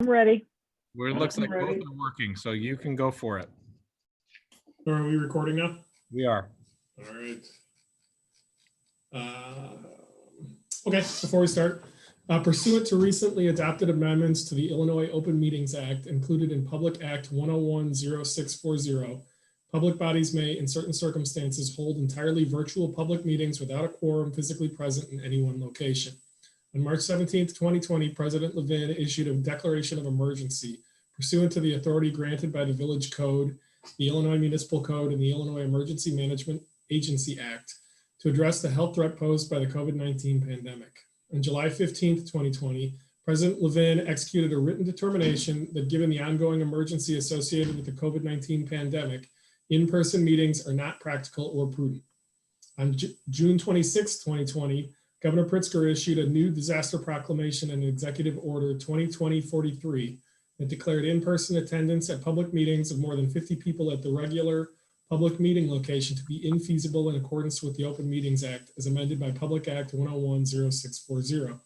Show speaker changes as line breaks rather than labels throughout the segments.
I'm ready.
Where it looks
I'm
like both
ready.
are working, so you can go for it.
Are we recording now?
We are.
All right. Okay, before we start, pursuant to recently adopted amendments to the Illinois Open Meetings Act included in Public Act 1010640, public bodies may, in certain circumstances, hold entirely virtual public meetings without a quorum physically present in any one location. On March 17th, 2020, President Levin issued a declaration of emergency pursuant to the authority granted by the Village Code, the Illinois Municipal Code, and the Illinois Emergency Management Agency Act to address the health threat posed by the COVID-19 pandemic. On July 15th, 2020, President Levin executed a written determination that given the ongoing emergency associated with the COVID-19 pandemic, in-person meetings are not practical or prudent. On June 26, 2020, Governor Pritzker issued a new disaster proclamation and Executive Order 2020-43 that declared in-person attendance at public meetings of more than 50 people at the regular public meeting location to be infeasible in accordance with the Open Meetings Act as amended by Public Act 1010640.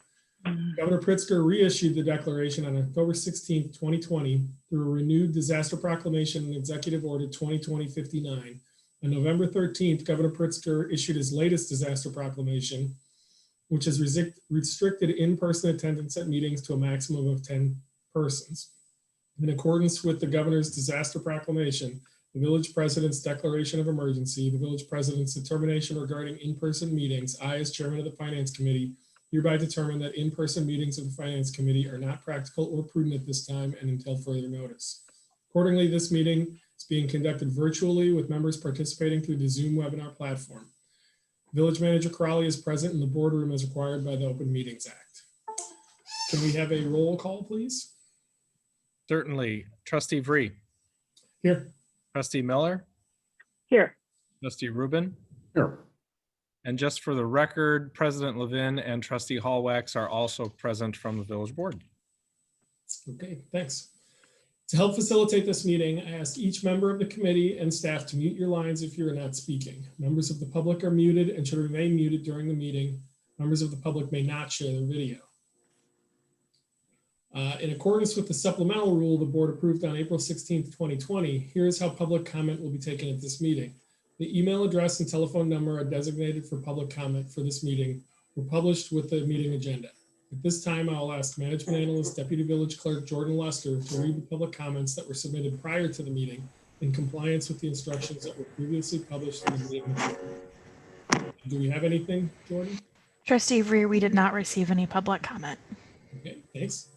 Governor Pritzker reissued the declaration on October 16, 2020 through a renewed disaster proclamation and Executive Order 2020-59. On November 13th, Governor Pritzker issued his latest disaster proclamation, which has restricted in-person attendance at meetings to a maximum of 10 persons. In accordance with the governor's disaster proclamation, the village president's declaration of emergency, the village president's determination regarding in-person meetings, I, as chairman of the finance committee, hereby determine that in-person meetings of the finance committee are not practical or prudent at this time and until further notice. Accordingly, this meeting is being conducted virtually with members participating through the Zoom webinar platform. Village Manager Crowley is present in the boardroom as required by the Open Meetings Act. Can we have a roll call, please?
Certainly. Trustee Vree.
Here.
Trustee Miller.
Here.
Trustee Rubin.
Here.
And just for the record, President Levin and Trustee Hallwax are also present from the village board.
Okay, thanks. To help facilitate this meeting, I ask each member of the committee and staff to mute your lines if you're not speaking. Members of the public are muted and should remain muted during the meeting. Members of the public may not share their video. In accordance with the supplemental rule the board approved on April 16th, 2020, here is how public comment will be taken at this meeting. The email address and telephone number are designated for public comment for this meeting were published with the meeting agenda. At this time, I'll ask Management Analyst Deputy Village Clerk Jordan Lester to read the public comments that were submitted prior to the meeting in compliance with the instructions that were previously published in the meeting. Do we have anything, Jordan?
Trustee Vree, we did not receive any public comment.
Okay, thanks.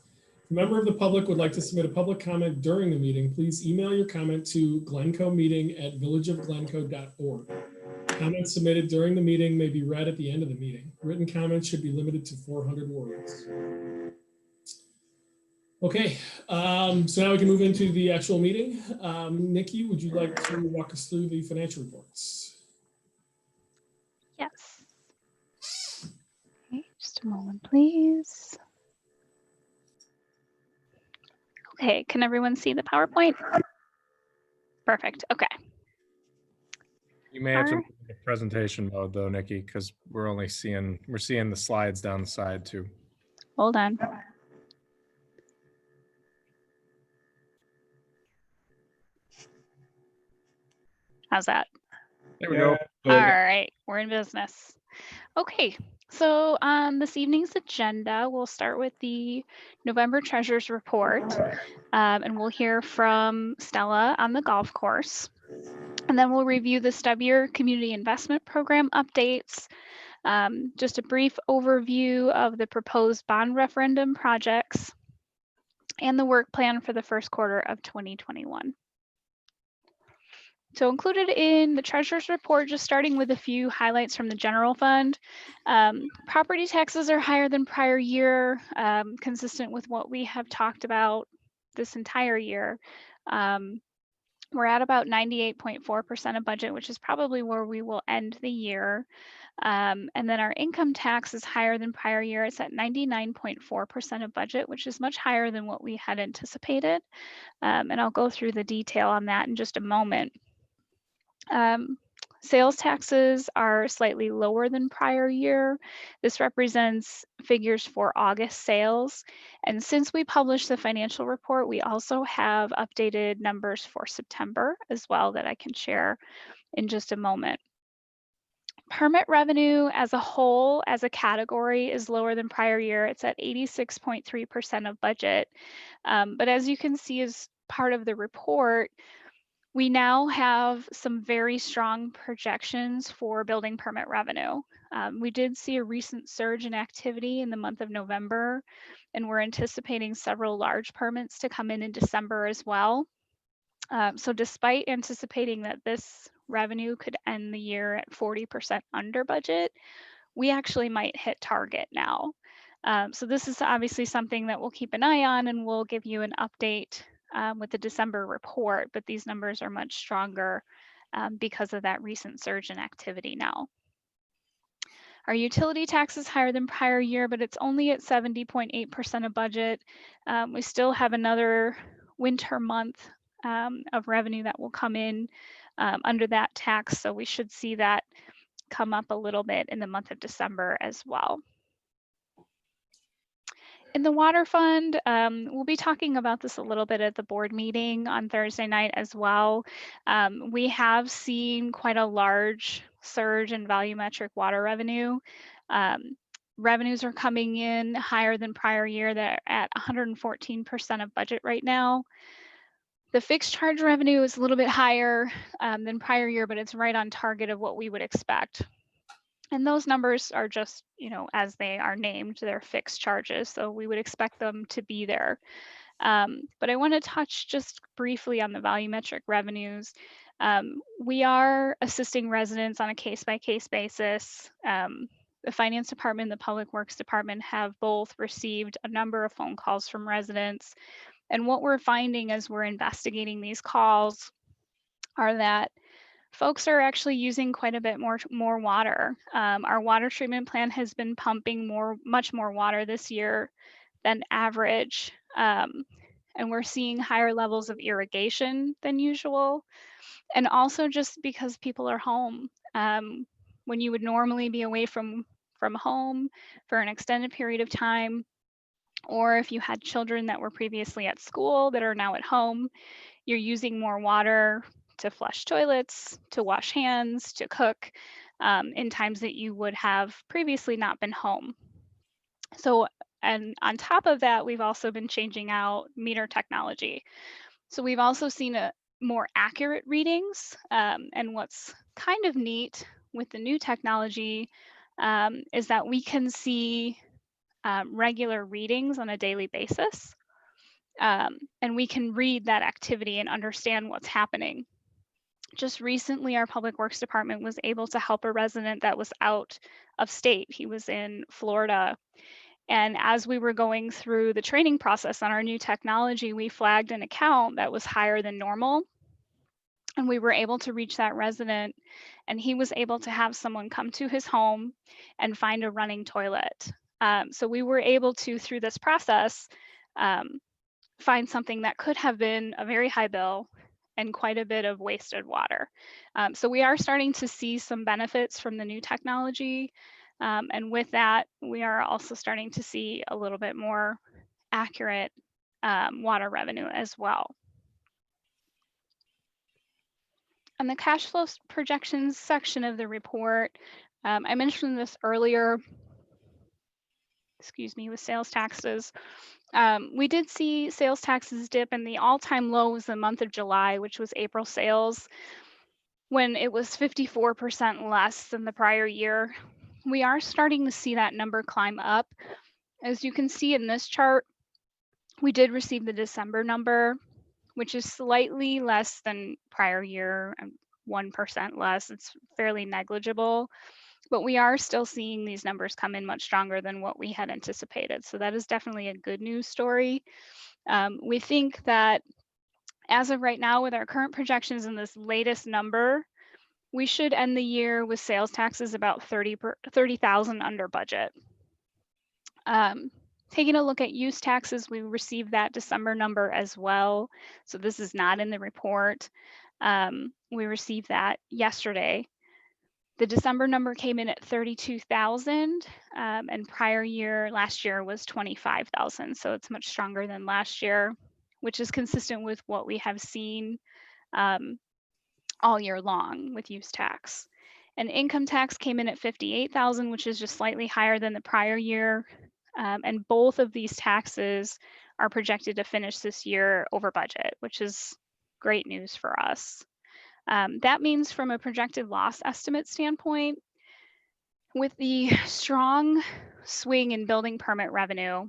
If a member of the public would like to submit a public comment during the meeting, please email your comment to glencoemeeting@villageofglencoe.org. Comments submitted during the meeting may be read at the end of the meeting. Written comments should be limited to 400 words. Okay, so now we can move into the actual meeting. Nikki, would you like to walk us through the financial reports?
Yes. Okay, just a moment, please. Okay, can everyone see the PowerPoint? Perfect, okay.
You may have to move to presentation mode though, Nikki, because we're seeing the slides down the side too.
Hold on. How's that?
There we go.
All right, we're in business. Okay, so on this evening's agenda, we'll start with the November Treasurers Report, and we'll hear from Stella on the golf course. And then we'll review the Stubbier Community Investment Program updates, just a brief overview of the proposed bond referendum projects, and the work plan for the first quarter of 2021. So included in the Treasurer's Report, just starting with a few highlights from the general fund. Property taxes are higher than prior year, consistent with what we have talked about this entire year. We're at about 98.4% of budget, which is probably where we will end the year. And then our income tax is higher than prior year. It's at 99.4% of budget, which is much higher than what we had anticipated. And I'll go through the detail on that in just a moment. Sales taxes are slightly lower than prior year. This represents figures for August sales. And since we published the financial report, we also have updated numbers for September as well that I can share in just a moment. Permit revenue as a whole, as a category, is lower than prior year. It's at 86.3% of budget. But as you can see as part of the report, we now have some very strong projections for building permit revenue. We did see a recent surge in activity in the month of November, and we're anticipating several large permits to come in December as well. So despite anticipating that this revenue could end the year at 40% under budget, we actually might hit target now. So this is obviously something that we'll keep an eye on, and we'll give you an update with the December report, but these numbers are much stronger because of that recent surge in activity now. Our utility tax is higher than prior year, but it's only at 70.8% of budget. We still have another winter month of revenue that will come in under that tax, so we should see that come up a little bit in the month of December as well. In the water fund, we'll be talking about this a little bit at the board meeting on Thursday night as well. We have seen quite a large surge in volumetric water revenue. Revenues are coming in higher than prior year. They're at 114% of budget right now. The fixed charge revenue is a little bit higher than prior year, but it's right on target of what we would expect. And those numbers are just, as they are named, they're fixed charges. So we would expect them to be there. But I want to touch just briefly on the volumetric revenues. We are assisting residents on a case-by-case basis. The Finance Department and the Public Works Department have both received a number of phone calls from residents. And what we're finding as we're investigating these calls are that folks are actually using quite a bit more water. Our water treatment plant has been pumping much more water this year than average. And we're seeing higher levels of irrigation than usual. And also just because people are home. When you would normally be away from home for an extended period of time, or if you had children that were previously at school that are now at home, you're using more water to flush toilets, to wash hands, to cook, in times that you would have previously not been home. So, and on top of that, we've also been changing out meter technology. So we've also seen more accurate readings. And what's kind of neat with the new technology is that we can see regular readings on a daily basis. And we can read that activity and understand what's happening. Just recently, our Public Works Department was able to help a resident that was out of state. He was in Florida. And as we were going through the training process on our new technology, we flagged an account that was higher than normal. And we were able to reach that resident, and he was able to have someone come to his home and find a running toilet. So we were able to, through this process, find something that could have been a very high bill and quite a bit of wasted water. So we are starting to see some benefits from the new technology. And with that, we are also starting to see a little bit more accurate water revenue as well. On the cash flow projections section of the report, I mentioned this earlier, with sales taxes. We did see sales taxes dip, and the all-time low was the month of July, which was April sales, when it was 54% less than the prior year. We are starting to see that number climb up. As you can see in this chart, we did receive the December number, which is slightly less than prior year, 1% less. It's fairly negligible. But we are still seeing these numbers come in much stronger than what we had anticipated. So that is definitely a good news story. We think that as of right now, with our current projections and this latest number, we should end the year with sales taxes about 30,000 under budget. Taking a look at use taxes, we received that December number as well. So this is not in the report. We received that yesterday. The December number came in at 32,000, and last year was 25,000. So it's much stronger than last year, which is consistent with what we have seen all year long with use tax. And income tax came in at 58,000, which is just slightly higher than the prior year. And both of these taxes are projected to finish this year over budget, which is great news for us. That means from a projected loss estimate standpoint, with the strong swing in building permit revenue,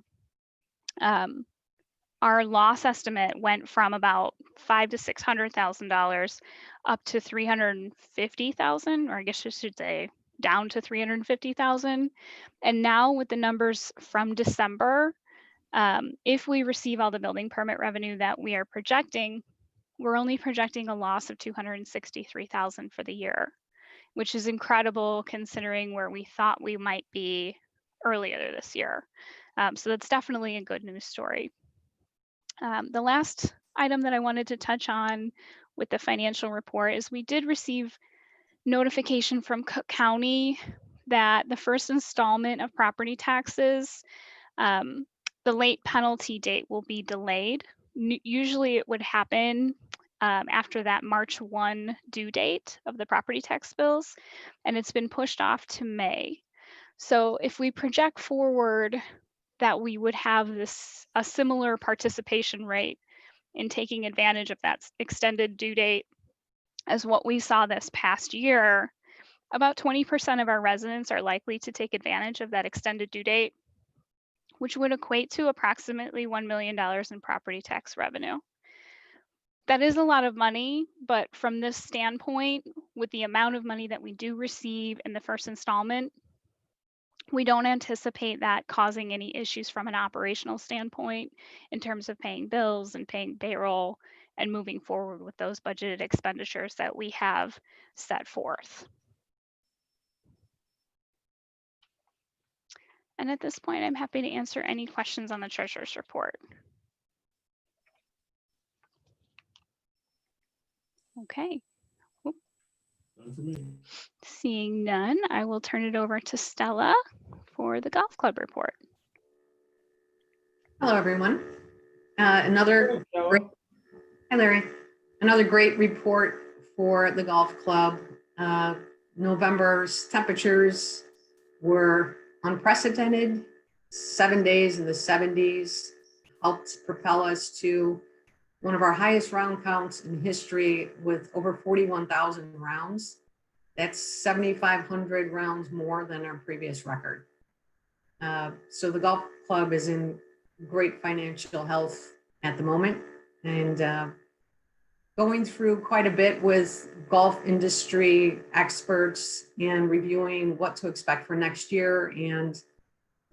our loss estimate went from about $500,000 to $600,000 up to $350,000, or I guess I should say down to $350,000. And now with the numbers from December, if we receive all the building permit revenue that we are projecting, we're only projecting a loss of $263,000 for the year, which is incredible considering where we thought we might be earlier this year. So that's definitely a good news story. The last item that I wanted to touch on with the financial report is we did receive notification from Cook County that the first installment of property taxes, the late penalty date will be delayed. Usually it would happen after that March 1 due date of the property tax bills, and it's been pushed off to May. So if we project forward that we would have a similar participation rate in taking advantage of that extended due date as what we saw this past year, about 20% of our residents are likely to take advantage of that extended due date, which would equate to approximately $1 million in property tax revenue. That is a lot of money, but from this standpoint, with the amount of money that we do receive in the first installment, we don't anticipate that causing any issues from an operational standpoint in terms of paying bills and paying payroll and moving forward with those budgeted expenditures that we have set forth. And at this point, I'm happy to answer any questions on the treasurer's report. Okay.
None for me.
Seeing none, I will turn it over to Stella for the golf club report.
Hello, everyone. Another great, hi, Larry. Another great report for the golf club. November's temperatures were unprecedented. 7 days in the 70s helped propel us to one of our highest round counts in history with over 41,000 rounds. That's 7,500 rounds more than our previous record. So the golf club is in great financial health at the moment, and going through quite a bit with golf industry experts and reviewing what to expect for next year. And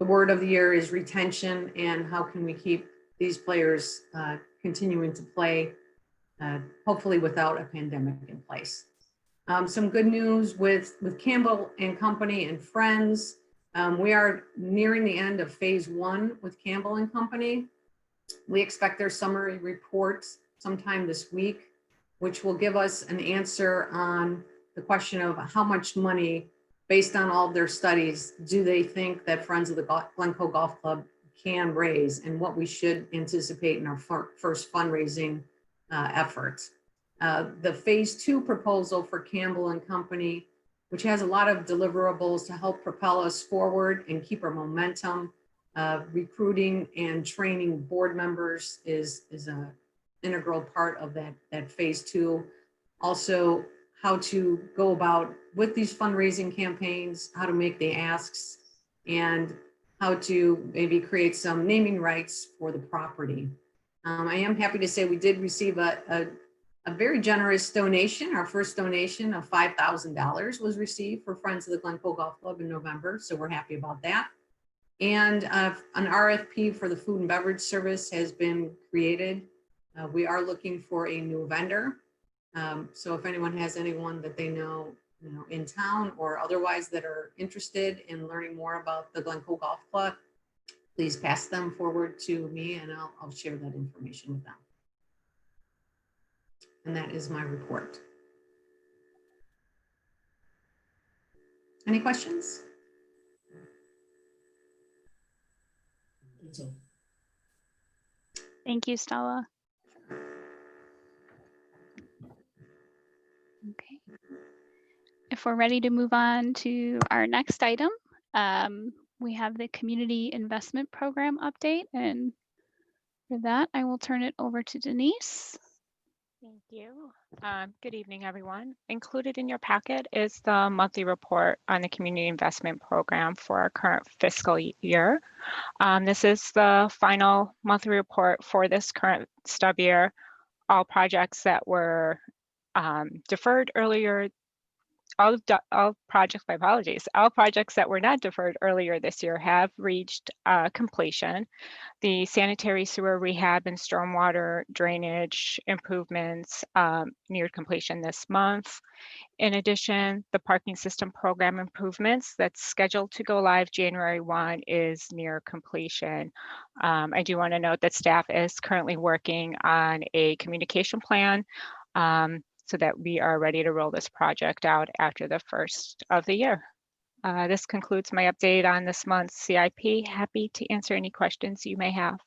the word of the year is retention, and how can we keep these players continuing to play, hopefully without a pandemic in place. Some good news with Campbell and Company and Friends. We are nearing the end of phase 1 with Campbell and Company. We expect their summary report sometime this week, which will give us an answer on the question of how much money, based on all of their studies, do they think that Friends of the Glencoe Golf Club can raise, and what we should anticipate in our first fundraising effort. The phase 2 proposal for Campbell and Company, which has a lot of deliverables to help propel us forward and keep our momentum. Recruiting and training board members is an integral part of that phase 2. Also, how to go about with these fundraising campaigns, how to make the asks, and how to maybe create some naming rights for the property. I am happy to say we did receive a very generous donation. Our first donation of $5,000 was received for Friends of the Glencoe Golf Club in November, so we're happy about that. And an RFP for the food and beverage service has been created. We are looking for a new vendor. So if anyone has anyone that they know in town or otherwise that are interested in learning more about the Glencoe Golf Club, please pass them forward to me, and I'll share that information with them. And that is my report. Any questions?
So,
Thank you, Stella. Okay. If we're ready to move on to our next item, we have the Community Investment Program update. And for that, I will turn it over to Denise.
Thank you. Good evening, everyone. Included in your packet is the monthly report on the Community Investment Program for our current fiscal year. This is the final monthly report for this current stub year. All projects that were deferred earlier, all projects, my apologies, all projects that were not deferred earlier this year have reached completion. The sanitary sewer rehab and stormwater drainage improvements neared completion this month. In addition, the parking system program improvements that's scheduled to go live January 1 is near completion. I do want to note that staff is currently working on a communication plan so that we are ready to roll this project out after the first of the year. This concludes my update on this month's CIP. Happy to answer any questions you may have.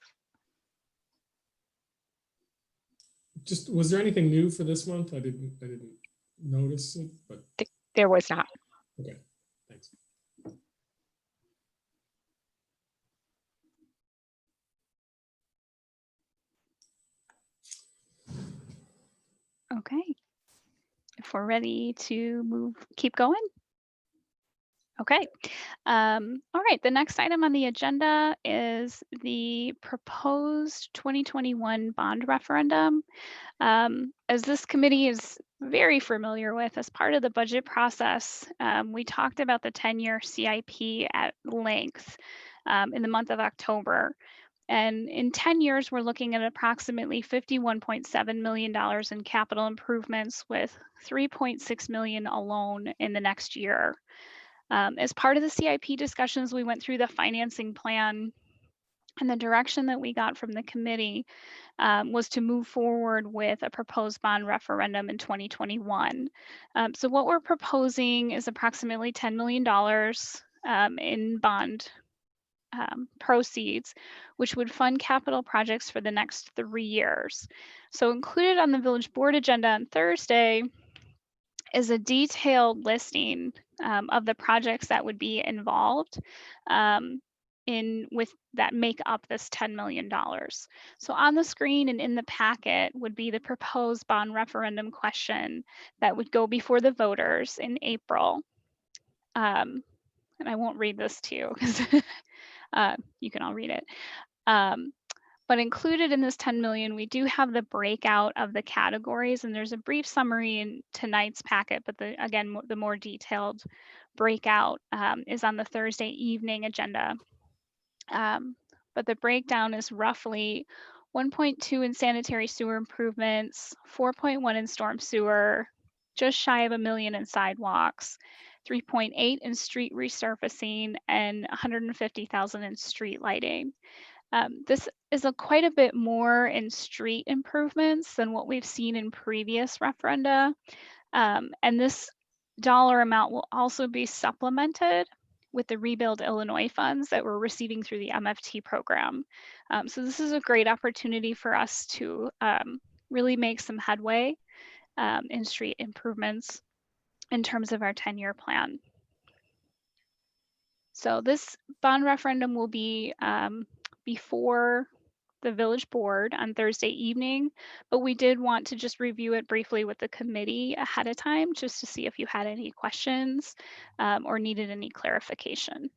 just, was there anything new for this month? I didn't notice it, but
There was not.
okay, thanks.
Okay. If we're ready to keep going. Okay. All right. The next item on the agenda is the proposed 2021 bond referendum. As this committee is very familiar with, as part of the budget process, we talked about the 10-year CIP at length in the month of October. And in 10 years, we're looking at approximately $51.7 million in capital improvements, with $3.6 million alone in the next year. As part of the CIP discussions, we went through the financing plan, and the direction that we got from the committee was to move forward with a proposed bond referendum in 2021. So what we're proposing is approximately $10 million in bond proceeds, which would fund capital projects for the next 3 years. So included on the village board agenda on Thursday is a detailed listing of the projects that would be involved with that make up this $10 million. So on the screen and in the packet would be the proposed bond referendum question that would go before the voters in April. And I won't read this to you because you can all read it. But included in this 10 million, we do have the breakout of the categories, and there's a brief summary in tonight's packet, but again, the more detailed breakout is on the Thursday evening agenda. But the breakdown is roughly 1.2 in sanitary sewer improvements, 4.1 in storm sewer, just shy of $1 million in sidewalks, 3.8 in street resurfacing, and 150,000 in street lighting. This is quite a bit more in street improvements than what we've seen in previous referenda. And this dollar amount will also be supplemented with the Rebuild Illinois funds that we're receiving through the MFT program. So this is a great opportunity for us to really make some headway in street improvements in terms of our 10-year plan. So this bond referendum will be before the village board on Thursday evening, but we did want to just review it briefly with the committee ahead of time, just to see if you had any questions or needed any clarification.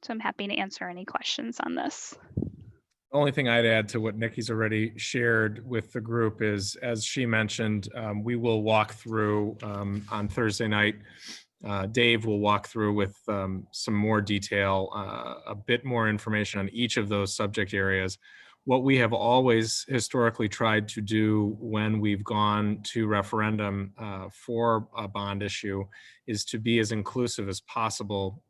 So I'm happy to answer any questions on this.
The only thing I'd add to what Nikki's already shared with the group is, as she mentioned, we will walk through on Thursday night. Dave will walk through with some more detail, a bit more information on each of those subject areas. What we have always historically tried to do when we've gone to referendum for a bond issue is to be as inclusive as possible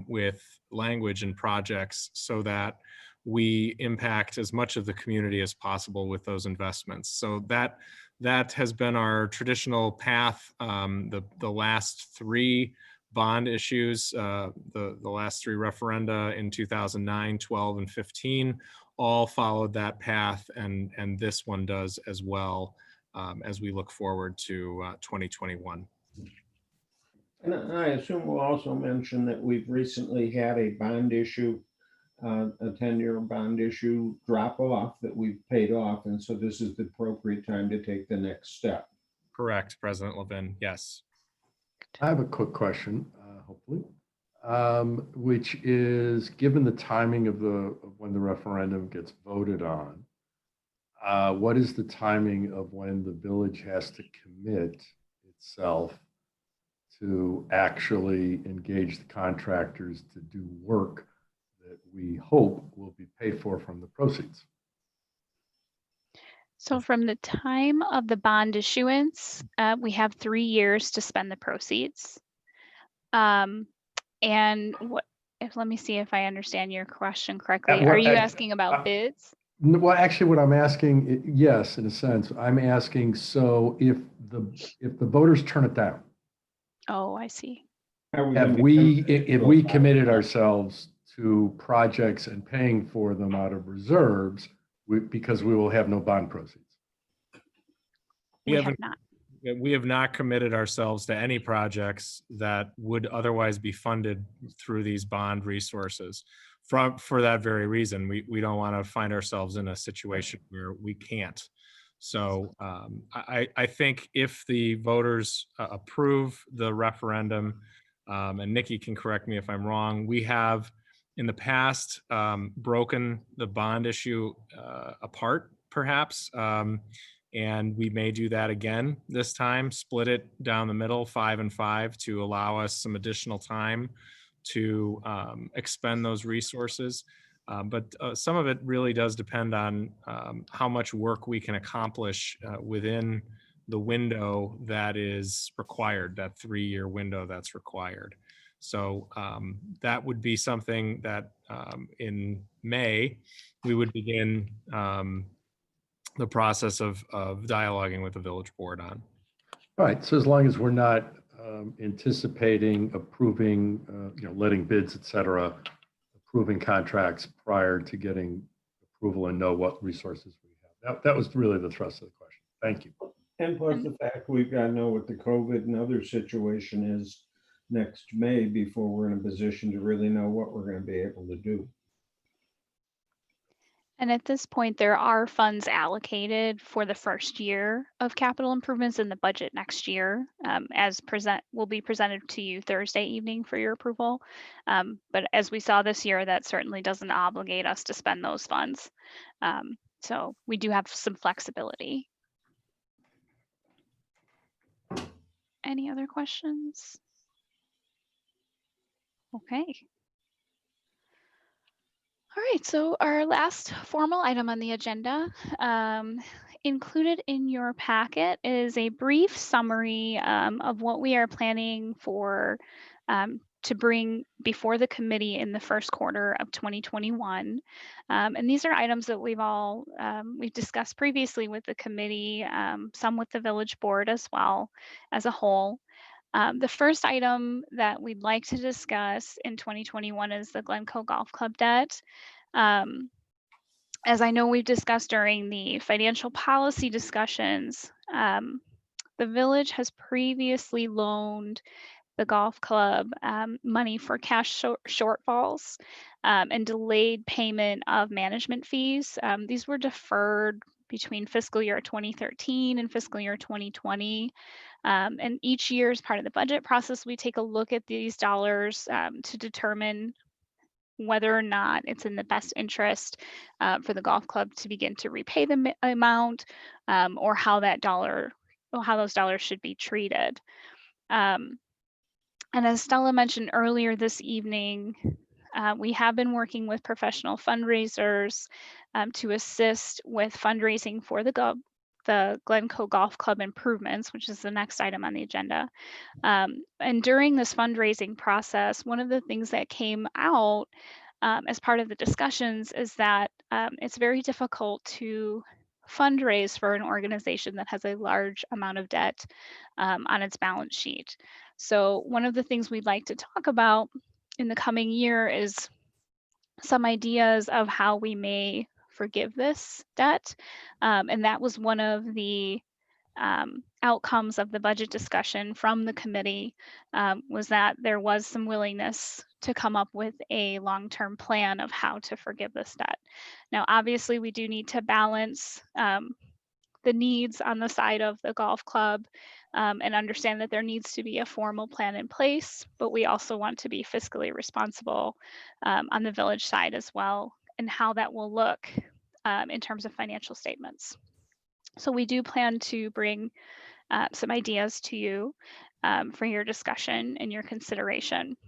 with language and projects, so that we impact as much of the community as possible with those investments. So that has been our traditional path. The last three bond issues, the last three referenda in 2009, 12, and 15, all followed that path, and this one does as well, as we look forward to 2021.
And I assume we'll also mention that we've recently had a bond issue, a 10-year bond issue drop off that we've paid off. And so this is the appropriate time to take the next step.
Correct, President Levin. Yes.
I have a quick question, hopefully, which is, given the timing of when the referendum gets voted on, what is the timing of when the village has to commit itself to actually engage the contractors to do work that we hope will be paid for from the proceeds?
So from the time of the bond issuance, we have 3 years to spend the proceeds. And let me see if I understand your question correctly. Are you asking about bids?
Well, actually, what I'm asking, yes, in a sense, I'm asking, so if the voters turn it down,
Oh, I see.
if we committed ourselves to projects and paying for them out of reserves, because we will have no bond proceeds.
We have not.
We have not committed ourselves to any projects that would otherwise be funded through these bond resources. For that very reason, we don't want to find ourselves in a situation where we can't. So I think if the voters approve the referendum, and Nikki can correct me if I'm wrong, we have in the past broken the bond issue apart, perhaps. And we may do that again this time, split it down the middle, 5 and 5, to allow us some additional time to expend those resources. But some of it really does depend on how much work we can accomplish within the window that is required, that 3-year window that's required. So that would be something that in May, we would begin the process of dialoguing with the village board on.
All right, so as long as we're not anticipating approving, letting bids, et cetera, approving contracts prior to getting approval and know what resources we have. That was really the thrust of the question. Thank you.
And plus the fact we've got to know what the COVID and other situation is next May before we're in a position to really know what we're going to be able to do.
And at this point, there are funds allocated for the first year of capital improvements in the budget next year, will be presented to you Thursday evening for your approval. But as we saw this year, that certainly doesn't obligate us to spend those funds. So we do have some flexibility. Any other questions? Okay. All right, so our last formal item on the agenda, included in your packet is a brief summary of what we are planning for to bring before the committee in the first quarter of 2021. And these are items that we've discussed previously with the committee, some with the village board as well as a whole. The first item that we'd like to discuss in 2021 is the Glencoe Golf Club debt. As I know we've discussed during the financial policy discussions, the village has previously loaned the golf club money for cash shortfalls and delayed payment of management fees. These were deferred between fiscal year 2013 and fiscal year 2020. And each year, as part of the budget process, we take a look at these dollars to determine whether or not it's in the best interest for the golf club to begin to repay the amount, or how those dollars should be treated. And as Stella mentioned earlier this evening, we have been working with professional fundraisers to assist with fundraising for the Glencoe Golf Club improvements, which is the next item on the agenda. And during this fundraising process, one of the things that came out as part of the discussions is that it's very difficult to fundraise for an organization that has a large amount of debt on its balance sheet. So one of the things we'd like to talk about in the coming year is some ideas of how we may forgive this debt. And that was one of the outcomes of the budget discussion from the committee, was that there was some willingness to come up with a long-term plan of how to forgive this debt. Now, obviously, we do need to balance the needs on the side of the golf club and understand that there needs to be a formal plan in place, but we also want to be fiscally responsible on the village side as well, and how that will look in terms of financial statements. So we do plan to bring some ideas to you for your discussion and your consideration.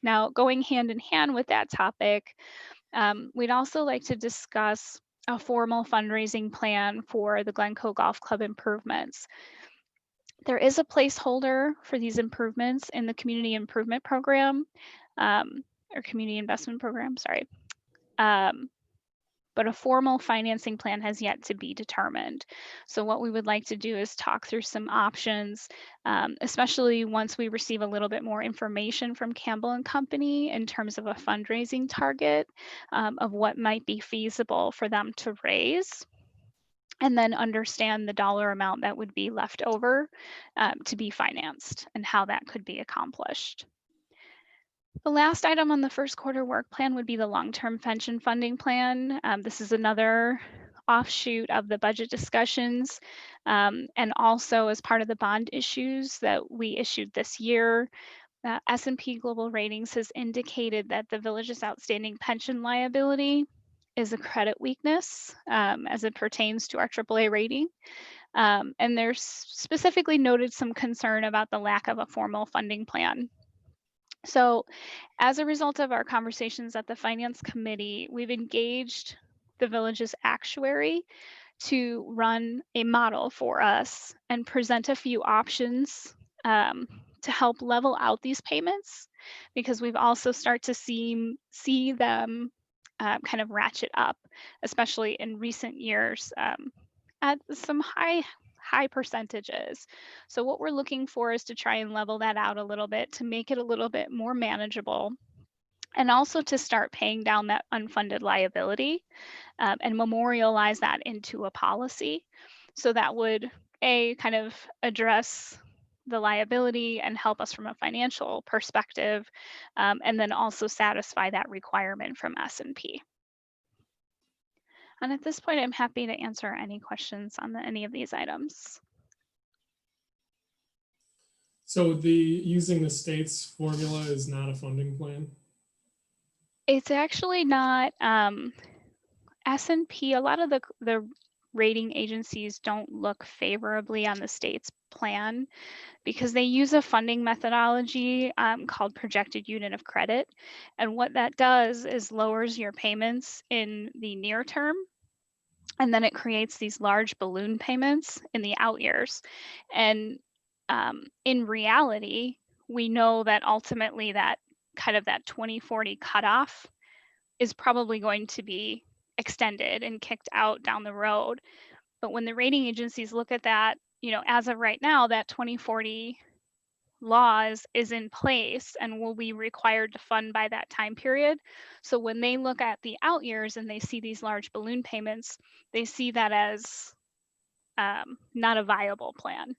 Now, going hand in hand with that topic, we'd also like to discuss a formal fundraising plan for the Glencoe Golf Club improvements. There is a placeholder for these improvements in the community improvement program, or community investment program, sorry. But a formal financing plan has yet to be determined. So what we would like to do is talk through some options, especially once we receive a little bit more information from Campbell and Company in terms of a fundraising target of what might be feasible for them to raise, and then understand the dollar amount that would be left over to be financed and how that could be accomplished. The last item on the first quarter work plan would be the long-term pension funding plan. This is another offshoot of the budget discussions, and also as part of the bond issues that we issued this year. S&P Global Ratings has indicated that the village's outstanding pension liability is a credit weakness as it pertains to our AAA rating. And there's specifically noted some concern about the lack of a formal funding plan. So as a result of our conversations at the Finance Committee, we've engaged the village's actuary to run a model for us and present a few options to help level out these payments, because we've also start to see them kind of ratchet up, especially in recent years at some high percentages. So what we're looking for is to try and level that out a little bit to make it a little bit more manageable, and also to start paying down that unfunded liability and memorialize that into a policy. So that would kind of address the liability and help us from a financial perspective, and then also satisfy that requirement from S&P. And at this point, I'm happy to answer any questions on any of these items.
So using the state's formula is not a funding plan?
It's actually not. S&P, a lot of the rating agencies don't look favorably on the state's plan because they use a funding methodology called projected unit of credit. And what that does is lowers your payments in the near term, and then it creates these large balloon payments in the out years. And in reality, we know that ultimately that kind of that 2040 cutoff is probably going to be extended and kicked out down the road. But when the rating agencies look at that, as of right now, that 2040 laws is in place and will be required to fund by that time period. So when they look at the out years and they see these large balloon payments, they see that as not a viable plan.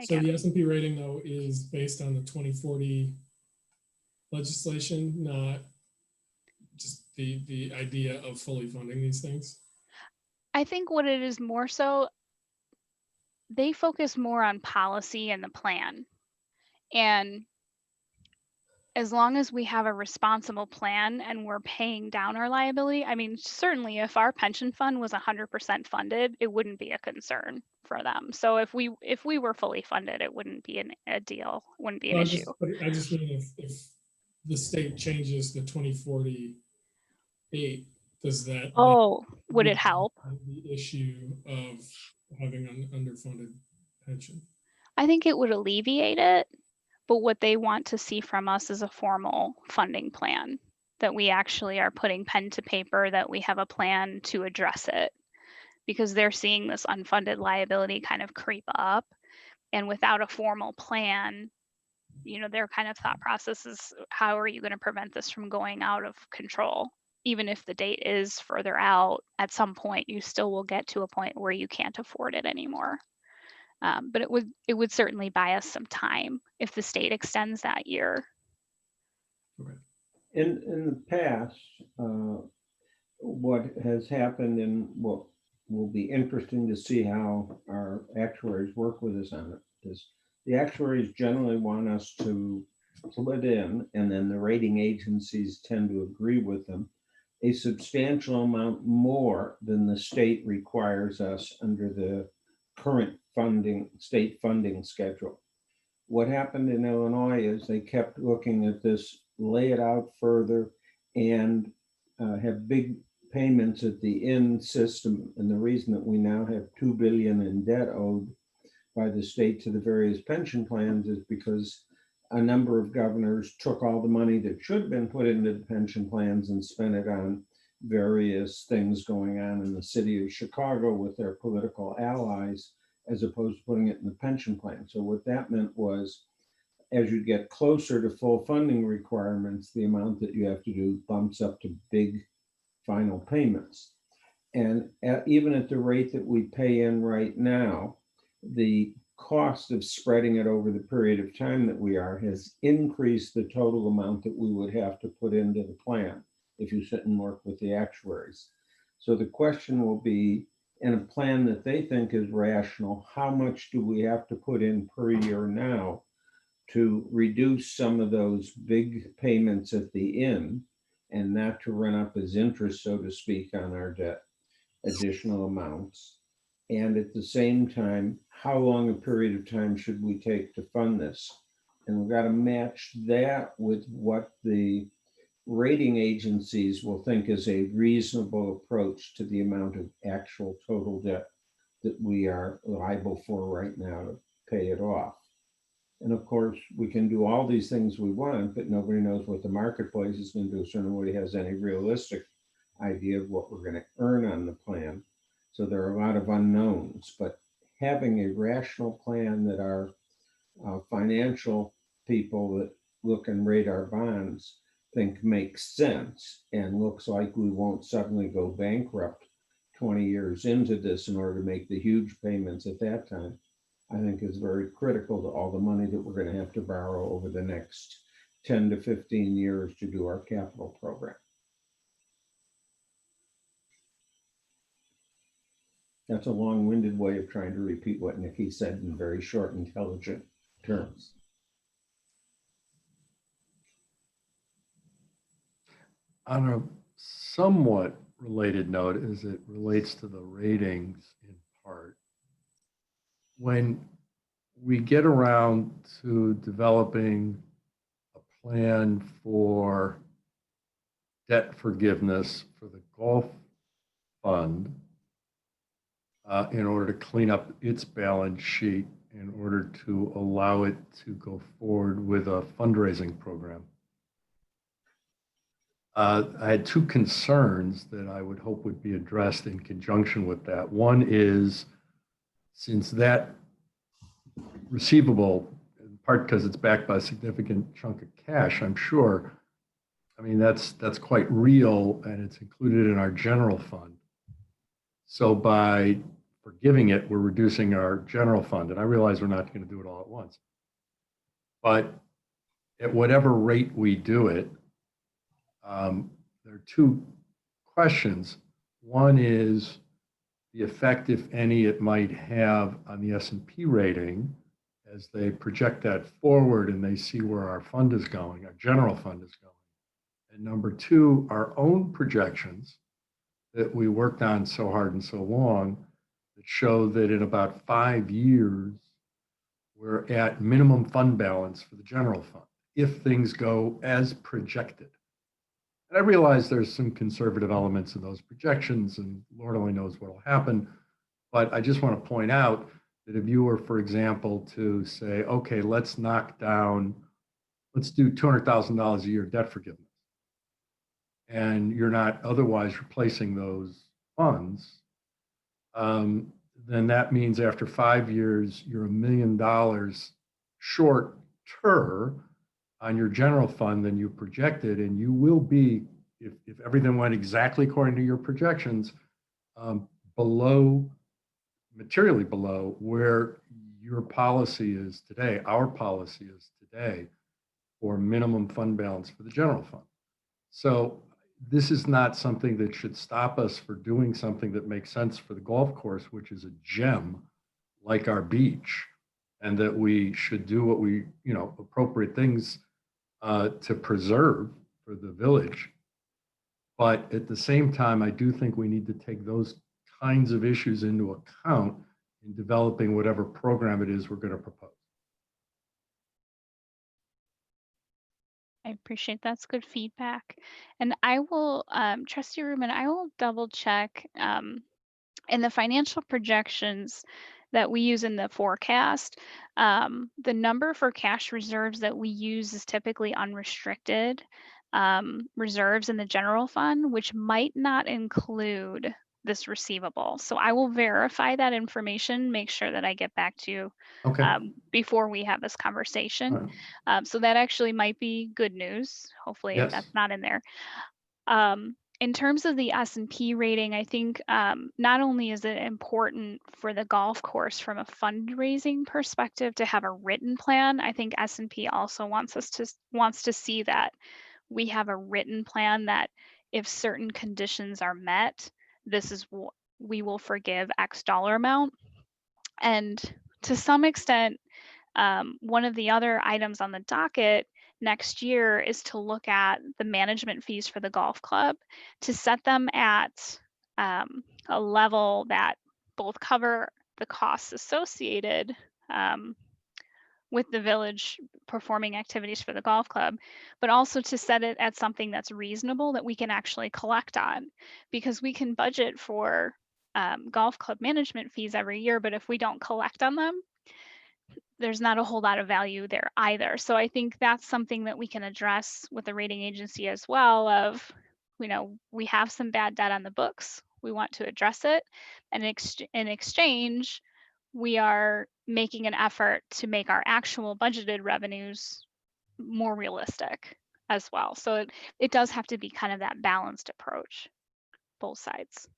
So the S&P rating, though, is based on the 2040 legislation, not just the idea of fully funding these things?
I think what it is more so, they focus more on policy and the plan. And as long as we have a responsible plan and we're paying down our liability, I mean, certainly if our pension fund was 100% funded, it wouldn't be a concern for them. So if we were fully funded, it wouldn't be a deal, wouldn't be an issue.
I just mean if the state changes the 2048, does that?
Oh, would it help?
The issue of having an underfunded pension?
I think it would alleviate it, but what they want to see from us is a formal funding plan that we actually are putting pen to paper, that we have a plan to address it, because they're seeing this unfunded liability kind of creep up. And without a formal plan, their kind of thought process is, how are you going to prevent this from going out of control? Even if the date is further out, at some point you still will get to a point where you can't afford it anymore. But it would certainly buy us some time if the state extends that year.
In the past, what has happened, and what will be interesting to see how our actuaries work with us on it, is the actuaries generally want us to put in, and then the rating agencies tend to agree with them, a substantial amount more than the state requires us under the current state funding schedule. What happened in Illinois is they kept looking at this, lay it out further, and have big payments at the end system. And the reason that we now have $2 billion in debt owed by the state to the various pension plans is because a number of governors took all the money that should have been put into the pension plans and spent it on various things going on in the city of Chicago with their political allies, as opposed to putting it in the pension plan. So what that meant was, as you get closer to full funding requirements, the amount that you have to do bumps up to big final payments. And even at the rate that we pay in right now, the cost of spreading it over the period of time that we are has increased the total amount that we would have to put into the plan if you sit and work with the actuaries. So the question will be, in a plan that they think is rational, how much do we have to put in per year now to reduce some of those big payments at the end, and not to run up as interest, so to speak, on our debt, additional amounts? And at the same time, how long a period of time should we take to fund this? And we've got to match that with what the rating agencies will think is a reasonable approach to the amount of actual total debt that we are liable for right now to pay it off. And of course, we can do all these things we want, but nobody knows what the marketplace is going to do. So nobody has any realistic idea of what we're going to earn on the plan. So there are a lot of unknowns, but having a rational plan that our financial people that look and rate our bonds think makes sense, and looks like we won't suddenly go bankrupt 20 years into this in order to make the huge payments at that time, I think is very critical to all the money that we're going to have to borrow over the next 10 to 15 years to do our capital program. That's a long-winded way of trying to repeat what Nikki said in very short, intelligent terms.
On a somewhat related note, as it relates to the ratings in part, when we get around to developing a plan for debt forgiveness for the Gulf Fund, in order to clean up its balance sheet, in order to allow it to go forward with a fundraising program, I had two concerns that I would hope would be addressed in conjunction with that. One is, since that receivable, in part because it's backed by a significant chunk of cash, I'm sure, I mean, that's quite real, and it's included in our general fund. So by forgiving it, we're reducing our general fund. And I realize we're not going to do it all at once. But at whatever rate we do it, there are two questions. One is the effect, if any, it might have on the S&P rating as they project that forward and they see where our fund is going, our general fund is going. And number two, our own projections that we worked on so hard and so long that show that in about 5 years, we're at minimum fund balance for the general fund if things go as projected. And I realize there's some conservative elements in those projections, and Lord only knows what will happen. But I just want to point out that if you were, for example, to say, okay, let's do $200,000 a year debt forgiveness. and you're not otherwise replacing those funds, then that means after 5 years, you're $1 million shorter on your general fund than you projected, and you will be, if everything went exactly according to your projections, below, materially below where your policy is today, our policy is today for minimum fund balance for the general fund. So this is not something that should stop us for doing something that makes sense for the golf course, which is a gem like our beach, and that we should do what we, appropriate things to preserve for the village. But at the same time, I do think we need to take those kinds of issues into account in developing whatever program it is we're going to propose.
I appreciate that's good feedback. And I will, Trustee Rubin, I will double check in the financial projections that we use in the forecast. The number for cash reserves that we use is typically unrestricted reserves in the general fund, which might not include this receivable. So I will verify that information, make sure that I get back to you
Okay.
before we have this conversation.
All right.
So that actually might be good news. Hopefully
Yes.
that's not in there. In terms of the S&P rating, I think not only is it important for the golf course from a fundraising perspective to have a written plan, I think S&P also wants to see that we have a written plan that if certain conditions are met, this is what we will forgive X dollar amount. And to some extent, one of the other items on the docket next year is to look at the management fees for the golf club to set them at a level that both cover the costs associated with the village performing activities for the golf club, but also to set it at something that's reasonable that we can actually collect on, because we can budget for golf club management fees every year, but if we don't collect on them, there's not a whole lot of value there either. So I think that's something that we can address with the rating agency as well of, we have some bad debt on the books. We want to address it. And in exchange, we are making an effort to make our actual budgeted revenues more realistic as well. So it does have to be kind of that balanced approach, both sides.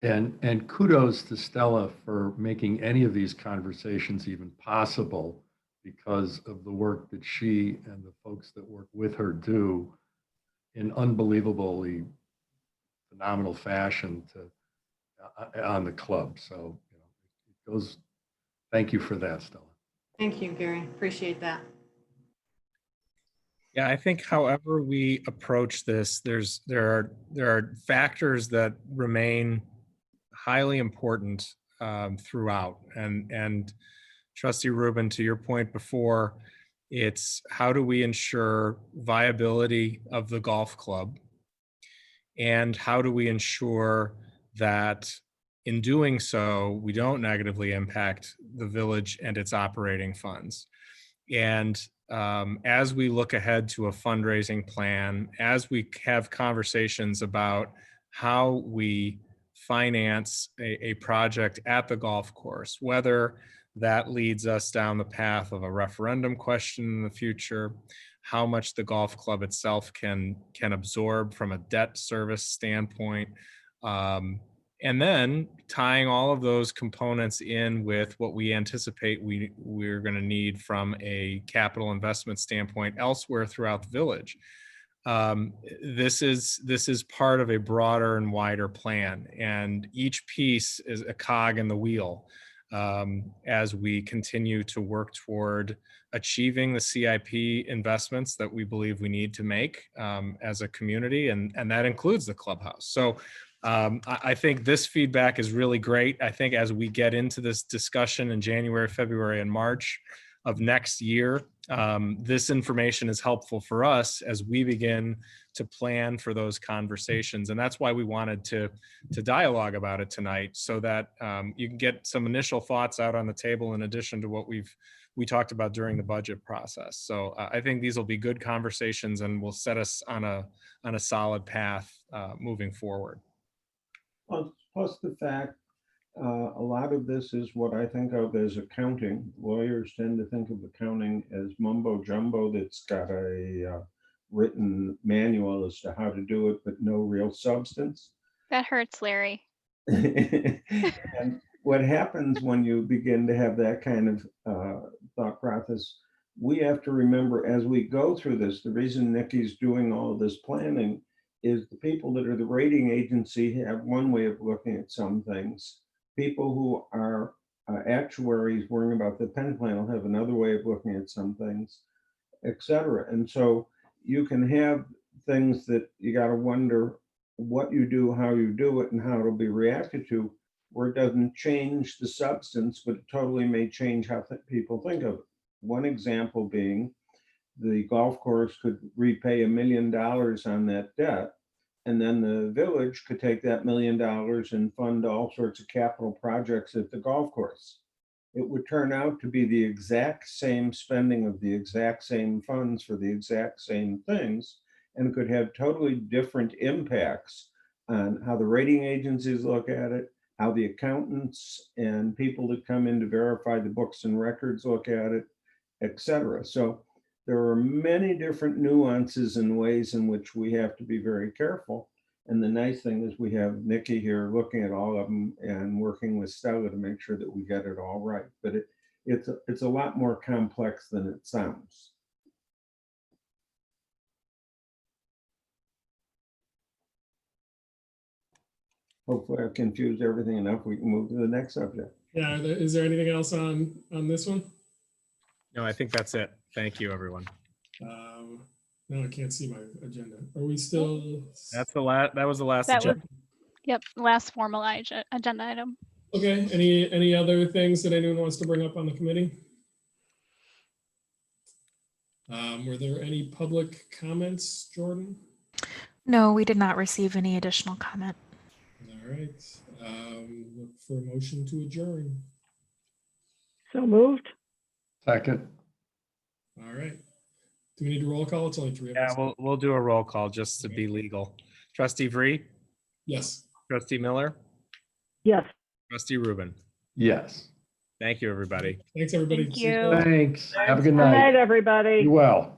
And kudos to Stella for making any of these conversations even possible, because of the work that she and the folks that work with her do in unbelievably phenomenal fashion on the club. So it goes. Thank you for that, Stella.
Thank you, Gary. Appreciate that.
Yeah, I think however we approach this, there are factors that remain highly important throughout. And Trustee Rubin, to your point before, it's how do we ensure viability of the golf club, and how do we ensure that in doing so, we don't negatively impact the village and its operating funds. And as we look ahead to a fundraising plan, as we have conversations about how we finance a project at the golf course, whether that leads us down the path of a referendum question in the future, how much the golf club itself can absorb from a debt service standpoint, and then tying all of those components in with what we anticipate we're going to need from a capital investment standpoint elsewhere throughout the village. This is part of a broader and wider plan, and each piece is a cog in the wheel as we continue to work toward achieving the CIP investments that we believe we need to make as a community, and that includes the clubhouse. So I think this feedback is really great. I think as we get into this discussion in January, February, and March of next year, this information is helpful for us as we begin to plan for those conversations. And that's why we wanted to dialogue about it tonight, so that you can get some initial thoughts out on the table in addition to what we've we talked about during the budget process. So I think these will be good conversations and will set us on a solid path moving forward.
Plus the fact, a lot of this is what I think of as accounting. Lawyers tend to think of accounting as mumbo jumbo that's got a written manual as to how to do it, but no real substance.
That hurts, Larry.
And what happens when you begin to have that kind of thought process, we have to remember as we go through this, the reason Nikki's doing all of this planning is the people that are the rating agency have one way of looking at some things. People who are actuaries worrying about the pen plan will have another way of looking at some things, et cetera. And so you can have things that you got to wonder what you do, how you do it, and how it'll be reacted to, where it doesn't change the substance, but it totally may change how people think of it. One example being the golf course could repay $1 million on that debt, and then the village could take that $1 million and fund all sorts of capital projects at the golf course. It would turn out to be the exact same spending of the exact same funds for the exact same things, and could have totally different impacts on how the rating agencies look at it, how the accountants and people that come in to verify the books and records look at it, et cetera. So there are many different nuances and ways in which we have to be very careful. And the nice thing is we have Nikki here looking at all of them and working with Stella to make sure that we get it all right. But it's a lot more complex than it sounds. Hopefully I've confused everything enough. We can move to the next subject.
Yeah, is there anything else on this one?
No, I think that's it. Thank you, everyone.
No, I can't see my agenda. Are we still?
That's the last. That was the last
That was,
agenda.
yep, last formal agenda item.
Okay, any other things that anyone wants to bring up on the committee? Were there any public comments, Jordan?
No, we did not receive any additional comment.
All right, look for a motion to adjourn.
So moved.
Second.
All right. Do we need a roll call? It's only three of us.
Yeah, we'll do a roll call just to be legal. Trustee Vree,
Yes.
Trustee Miller,
Yes.
Trustee Rubin.
Yes.
Thank you, everybody.
Thanks, everybody.
Thank
See you.
you.
Thanks. Have a good
Good night,
night.
everybody.
Be well.